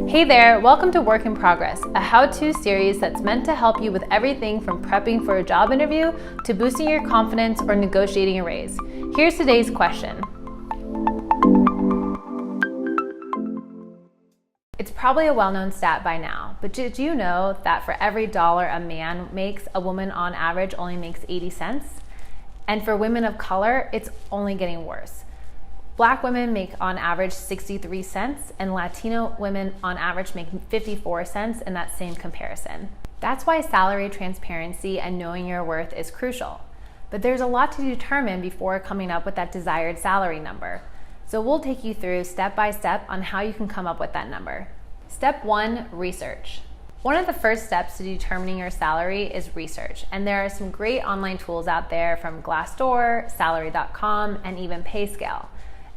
Hey there, welcome to Work in Progress, a how-to series that's meant to help you with everything from prepping for a job interview to boosting your confidence or negotiating a raise. Here's today's question. It's probably a well-known stat by now, but did you know that for every dollar a man makes, a woman on average only makes 80 cents? And for women of color, it's only getting worse. Black women make on average 63 cents, and Latino women on average make 54 cents in that same comparison. That's why salary transparency and knowing your worth is crucial. But there's a lot to determine before coming up with that desired salary number. So we'll take you through step by step on how you can come up with that number. Step 1, research. One of the first steps to determining your salary is research, and there are some great online tools out there from Glassdoor, Salary.com, and even PayScale.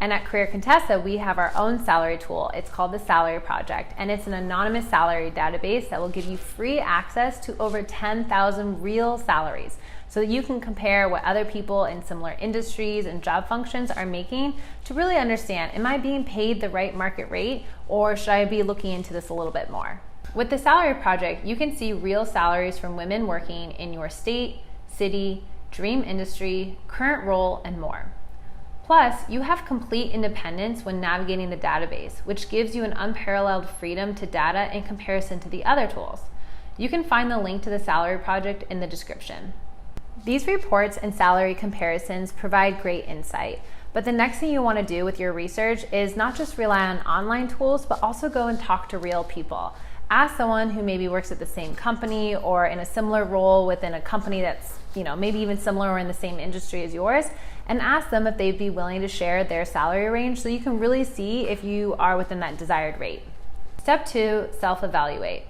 And at Career Contessa, we have our own salary tool. It's called the Salary Project, and it's an anonymous salary database that will give you free access to over 10,000 real salaries so that you can compare what other people in similar industries and job functions are making to really understand, am I being paid the right market rate, or should I be looking into this a little bit more? With the Salary Project, you can see real salaries from women working in your state, city, dream industry, current role, and more. Plus, you have complete independence when navigating the database, which gives you an unparalleled freedom to data in comparison to the other tools. You can find the link to the Salary Project in the description. These reports and salary comparisons provide great insight, but the next thing you want to do with your research is not just rely on online tools, but also go and talk to real people. Ask someone who maybe works at the same company or in a similar role within a company that's, maybe even similar or in the same industry as yours, and ask them if they'd be willing to share their salary range so you can really see if you are within that desired rate. Step 2, self-evaluate.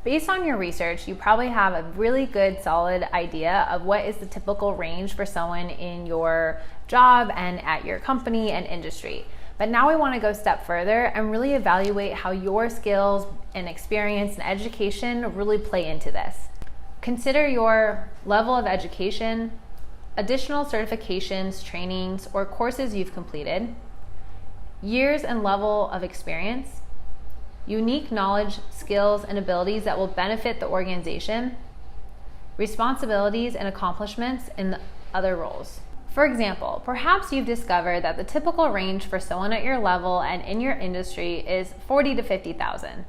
Based on your research, you probably have a really good solid idea of what is the typical range for someone in your job and at your company and industry. But now we want to go a step further and really evaluate how your skills and experience and education really play into this. Consider your level of education, additional certifications, trainings, or courses you've completed, years and level of experience, unique knowledge, skills, and abilities that will benefit the organization, responsibilities and accomplishments in the other roles. For example, perhaps you've discovered that the typical range for someone at your level and in your industry is 40 to 50,000.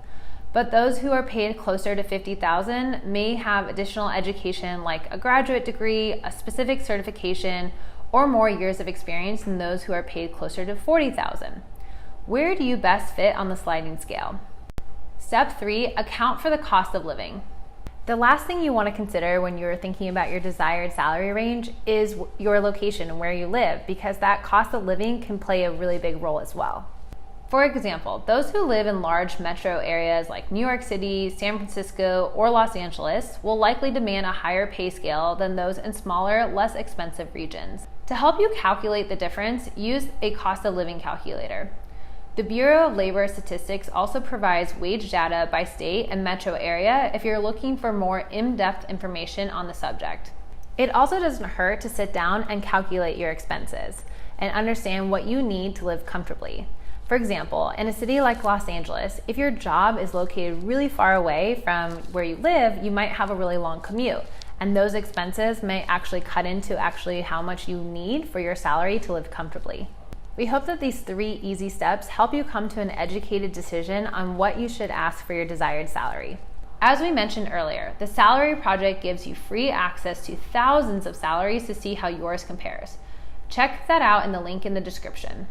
But those who are paid closer to 50,000 may have additional education like a graduate degree, a specific certification, or more years of experience than those who are paid closer to 40,000. Where do you best fit on the sliding scale? Step 3, account for the cost of living. The last thing you want to consider when you're thinking about your desired salary range is your location and where you live, because that cost of living can play a really big role as well. For example, those who live in large metro areas like New York City, San Francisco, or Los Angeles will likely demand a higher pay scale than those in smaller, less expensive regions. To help you calculate the difference, use a cost of living calculator. The Bureau of Labor Statistics also provides wage data by state and metro area if you're looking for more in-depth information on the subject. It also doesn't hurt to sit down and calculate your expenses and understand what you need to live comfortably. For example, in a city like Los Angeles, if your job is located really far away from where you live, you might have a really long commute, and those expenses may actually cut into how much you need for your salary to live comfortably. We hope that these 3 easy steps help you come to an educated decision on what you should ask for your desired salary. As we mentioned earlier, the Salary Project gives you free access to thousands of salaries to see how yours compares. Check that out in the link in the description.